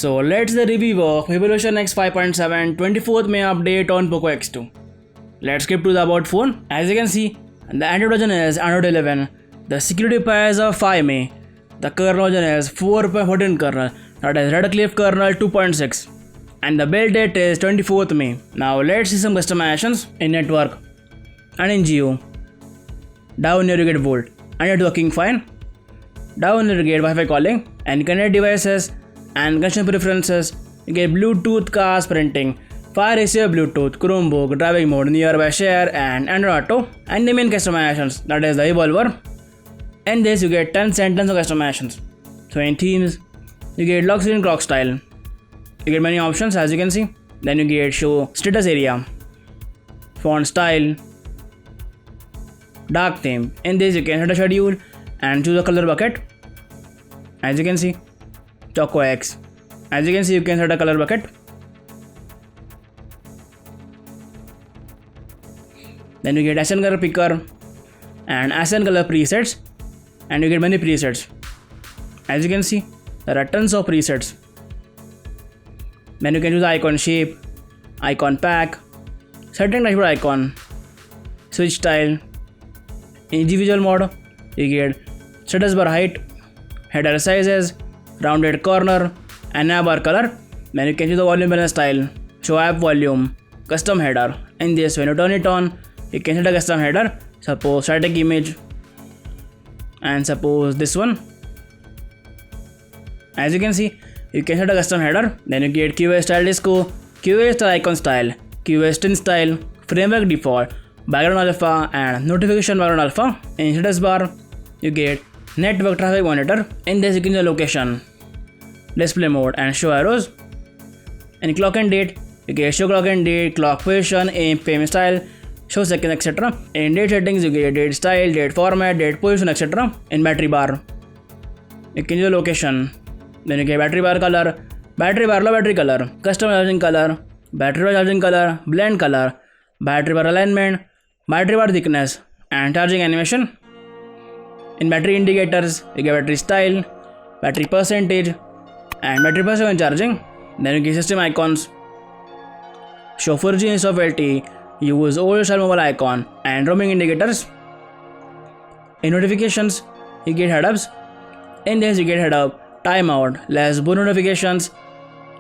So let's the review of Evolution X 5.7 24th May update on Poco X2. Let's skip to the about phone. As you can see, the Android version is Android 11. The security patch of 5 May. The kernel version is 4.14 kernel, that is Redcliffe kernel 2.6. And the build date is 24th May. Now let's see some customizations in network and in Geo. Down here you get Volt and it's working fine. Down here you get Wi-Fi calling and connect devices and connection preferences. You get Bluetooth cast printing, Fire receiver Bluetooth, Chromebook, driving mode, nearby share and Android Auto. And the main customizations, that is the Evolver. And this you get 10 sentence of customizations. So in themes, you get lock screen clock style. You get many options as you can see. Then you get show status area, font style, dark theme. In this you can set a schedule and choose a color bucket. As you can see, Choco X. As you can see, you can set a color bucket. Then you get Accent color picker and Accent color presets, and you get many presets. As you can see, there are tons of presets. Then you can choose icon shape, icon pack, setting dashboard icon, switch style. In individual mode, you get status bar height, header sizes, rounded corner, and nav bar color. Then you can choose the volume balance style, show app volume, custom header. In this, when you turn it on, you can set a custom header, suppose static image, and suppose this one. As you can see, you can set a custom header. Then you get QoS style disco, QoS style icon style, QoS tin style, framework default, background alpha, and notification background alpha. In status bar, you get network traffic monitor. In this, you can use location, display mode, and show arrows. In clock and date, you get show clock and date, clock position, aim, PM style, show seconds, etc. In date settings, you get date style, date format, date position, etc. In battery bar, you can use location. Then you get battery bar color, battery bar low battery color, custom charging color, battery bar charging color, blend color, battery bar alignment, battery bar thickness, and charging animation. In battery indicators, you get battery style, battery percentage, and battery percentage when charging. Then you get system icons, show 4G instead of LTE, use old style mobile icon, and roaming indicators. In notifications, you get head-ups. In this, you get head-up, timeout, less boot notifications,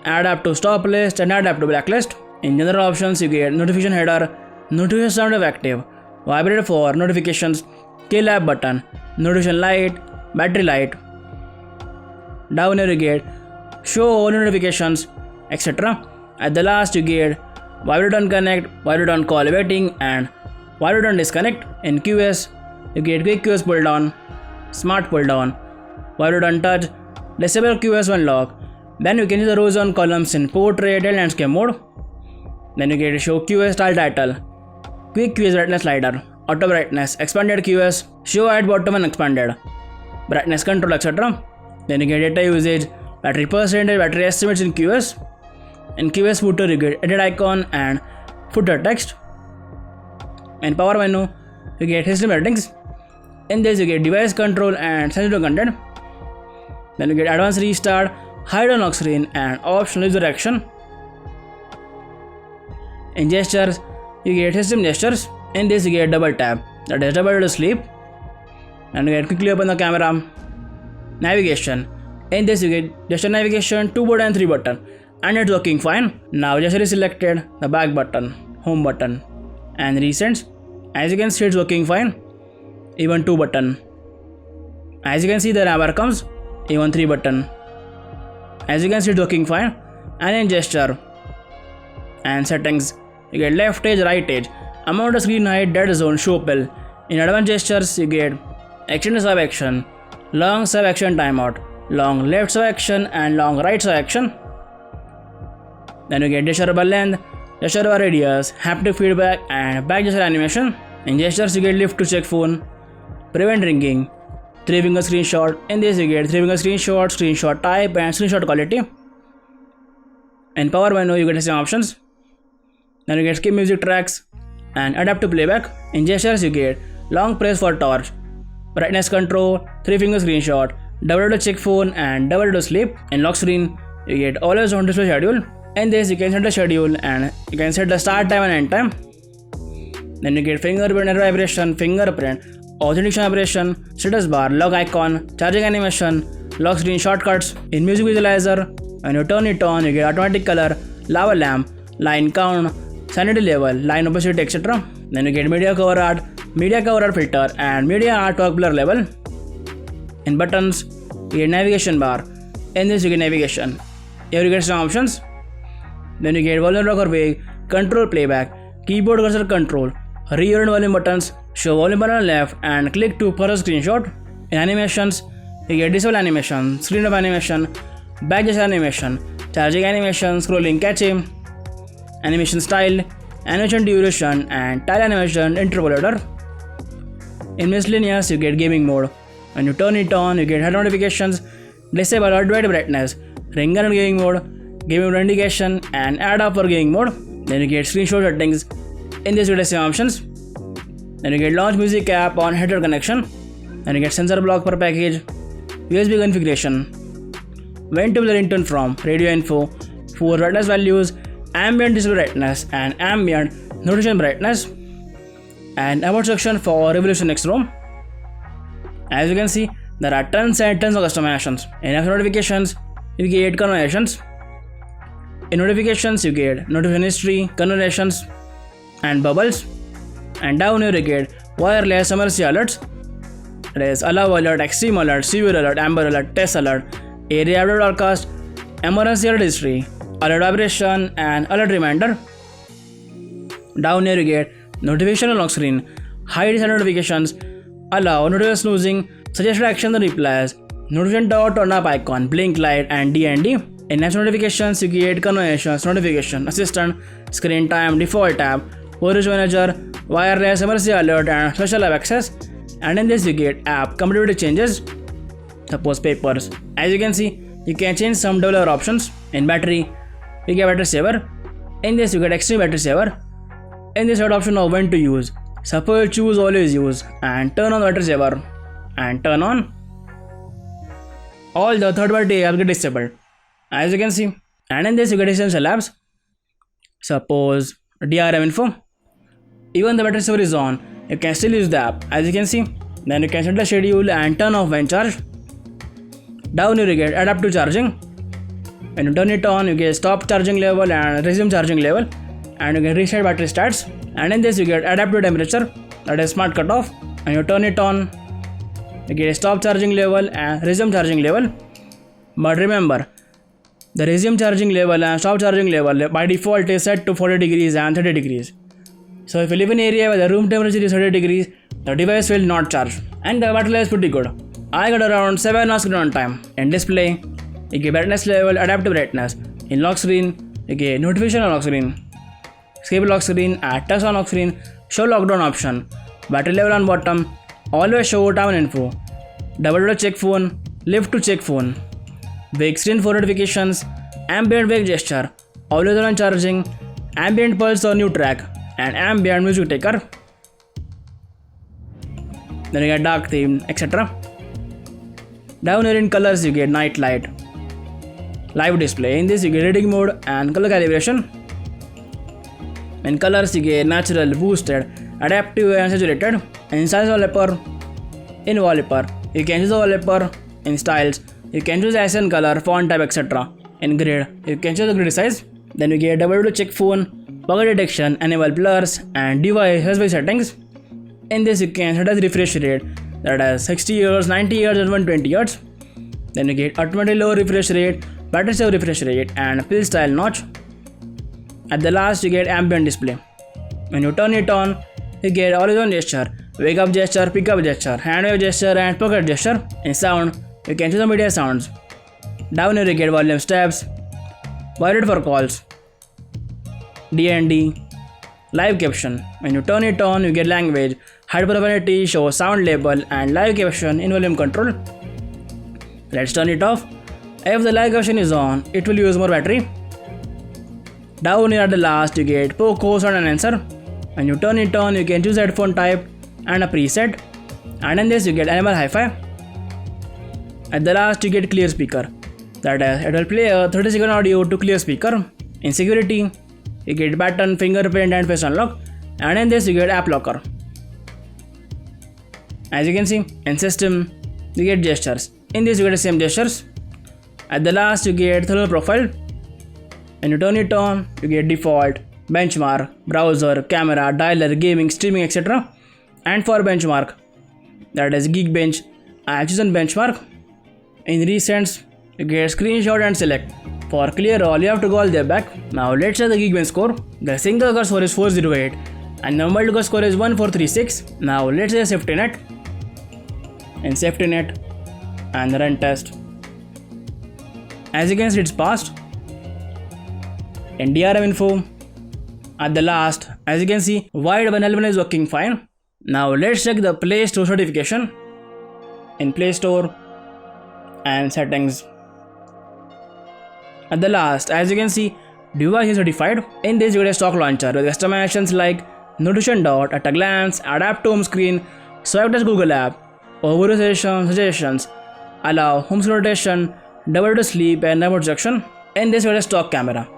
add up to stop list, and add up to blacklist. In general options, you get notification header, notification sound of active, vibrate for notifications, kill app button, notification light, battery light. Down here you get show all notifications, etc. At the last you get vibrate on connect, vibrate on call waiting, and vibrate on disconnect. In QoS, you get quick QoS pull down, smart pull down, vibrate on touch, disable QoS when lock. Then you can use the rows on columns in portrait and landscape mode. Then you get show QoS style title, quick QoS brightness slider, auto brightness, expanded QoS, show at bottom and expanded, brightness control, etc. Then you get data usage, battery percentage, battery estimates in QoS. In QoS footer, you get edit icon and footer text. In power menu, you get history settings. In this, you get device control and sensitive content. Then you get advanced restart, hide on lock screen, and optional user action. In gestures, you get system gestures. In this, you get double tap, that is double to sleep. And you get quickly open the camera. Navigation. In this, you get gesture navigation, 2 button and 3 button, and it's working fine. Now gesture is selected, the back button, home button, and recents. As you can see, it's working fine. Even 2 button. As you can see, the number comes. Even 3 button. As you can see, it's working fine. And in gesture and settings, you get left edge, right edge, amount of screen height, dead zone, show pill. In advanced gestures, you get extended sub action, long sub action timeout, long left sub action, and long right sub action. Then you get gesture bar length, gesture bar radius, haptic feedback, and back gesture animation. In gestures, you get lift to check phone, prevent ringing, 3-finger screenshot. In this, you get 3-finger screenshot, screenshot type, and screenshot quality. In power menu, you get the same options. Then you get skip music tracks and adapt to playback. In gestures, you get long press for torch, brightness control, 3-finger screenshot, double to check phone, and double to sleep. In lock screen, you get always on display schedule. In this you can set the schedule and you can set the start time and end time. Then you get fingerprint error vibration, fingerprint, authentication vibration, status bar, lock icon, charging animation, lock screen shortcuts. In music visualizer, when you turn it on, you get automatic color, lava lamp, line count, sanity level, line opacity, etc. Then you get media cover art filter, and media artwork blur level. In buttons, you get navigation bar. In this you get navigation. Here you get some options. Then you get volume rocker wave, control playback, keyboard cursor control, rear and volume buttons, show volume button on left, and click to pause screenshot. In animations, you get disable animation, screen of animation, back gesture animation, charging animation, scrolling catchy, animation style, animation duration, and tile animation interpolator. In miscellaneous, you get gaming mode. When you turn it on, you get head notifications, disable or wide brightness, ringer and gaming mode, gaming mode indication, and add up for gaming mode. Then you get screenshot settings. In this you get some options. Then you get launch music app on header connection. Then you get sensor block per package, USB configuration, when to the ringtone from, radio info, 4 brightness values, ambient display brightness, and ambient notification brightness, and about section for Revolution X ROM. As you can see, there are tons and tons of customizations. In app notifications, you get conversations. In notifications, you get notification history, conversations, and bubbles. And down here you get wireless emergency alerts. There is allow alert, extreme alert, severe alert, amber alert, test alert, area update broadcast, emergency alert history, alert vibration, and alert reminder. Down here you get notification on lock screen, hide and notifications, allow notification snoozing, suggested actions and replies, notification dot turn up icon, blink light, and D&D. In apps notifications, you get conversations, notification, assistant, screen time, default tab, storage manager, wireless emergency alert, and special app access. And in this you get app compatibility changes, suppose papers. As you can see, you can change some developer options. In battery, you get battery saver. In this you get extreme battery saver. In this you get option of when to use, suppose choose always use, and turn on battery saver, and turn on. All the third party apps get disabled, as you can see. And in this you get essential apps, suppose DRM info. Even the battery saver is on, you can still use the app, as you can see. Then you can set the schedule and turn off when charged. Down here you get adaptive charging. When you turn it on, you get stop charging level and resume charging level, and you can reset battery stats. And in this you get adaptive temperature, that is smart cutoff. And you turn it on, you get stop charging level and resume charging level. But remember, the resume charging level and stop charging level by default is set to 40 degrees and 30 degrees. So if you live in an area where the room temperature is 30 degrees, the device will not charge. And the battery life is pretty good. I got around 7 hours on time. In display, you get brightness level, adaptive brightness. In lock screen, you get notification on lock screen, escape lock screen, add text on lock screen, show lockdown option, battery level on bottom, always show time and info, double to check phone, lift to check phone, wake screen for notifications, ambient wake gesture, always on charging, ambient pulse on new track, and ambient music taker. Then you get dark theme, etc. Down here in colors you get night light, live display. In this you get reading mode and color calibration. In colors you get natural, boosted, adaptive, and saturated. In styles wallpaper, in wallpaper you can choose the wallpaper. In styles you can choose accent color, font type, etc. In grid you can choose the grid size. Then you get double to check phone, pocket detection, enable blurs, and device USB settings. In this you can set as refresh rate, that is 60 Hz, 90 Hz, and 120 Hz. Then you get automatically low refresh rate, battery saver refresh rate, and fill style notch. At the last you get ambient display. When you turn it on, you get always on gesture, wake up gesture, pick up gesture, hand wave gesture, and pocket gesture. In sound, you can choose the media sounds. Down here you get volume steps, vibrate for calls, D&D, live caption. When you turn it on, you get language, hide profanity, show sound label, and live caption in volume control. Let's turn it off. If the live caption is on, it will use more battery. Down here at the last, you get poke, host, and an answer. When you turn it on, you can choose headphone type and a preset. And in this, you get Animal Hi-Fi. At the last, you get clear speaker. That is, it will play a 30-second audio to clear speaker. In security, you get button, fingerprint and face unlock, and in this you get app locker. As you can see, in system, you get gestures. In this you get the same gestures. At the last you get thermal profile. When you turn it on, you get default, benchmark, browser, camera, dialer, gaming, streaming, etc. And for benchmark, that is Geekbench, I have chosen benchmark. In recents, you get screenshot and select. For clear all, you have to go all the way back. Now let's check the Geekbench score. The single score is 408 and the multi score is 1436. Now let's say safety net. In safety net and run test. As you can see, it's passed. In DRM info, at the last, as you can see, Wide 111 is working fine. Now let's check the Play Store certification. In Play Store and settings. At the last, as you can see, device is certified. In this you get a stock launcher with customizations like notification dot, at a glance, adapt to home screen, swipe as Google app, overview suggestions, allow home screen rotation, double to sleep and remote section. In this you get a stock camera.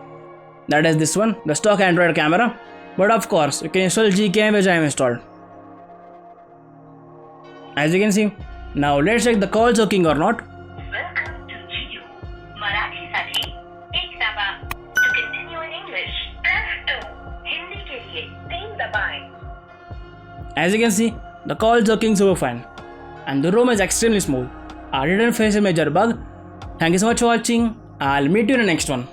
That is this one, the stock Android camera. But of course, you can install Gcam which I have installed. As you can see, now let's check the call working or not. Welcome to Jio. Marathi साठी एक दाबा. To continue in English, press 2. Hindi के लिए 3 दबाएं. As you can see, the call is working super fine. And the ROM is extremely smooth. I didn't face a major bug. Thank you so much for watching. I'll meet you in the next one.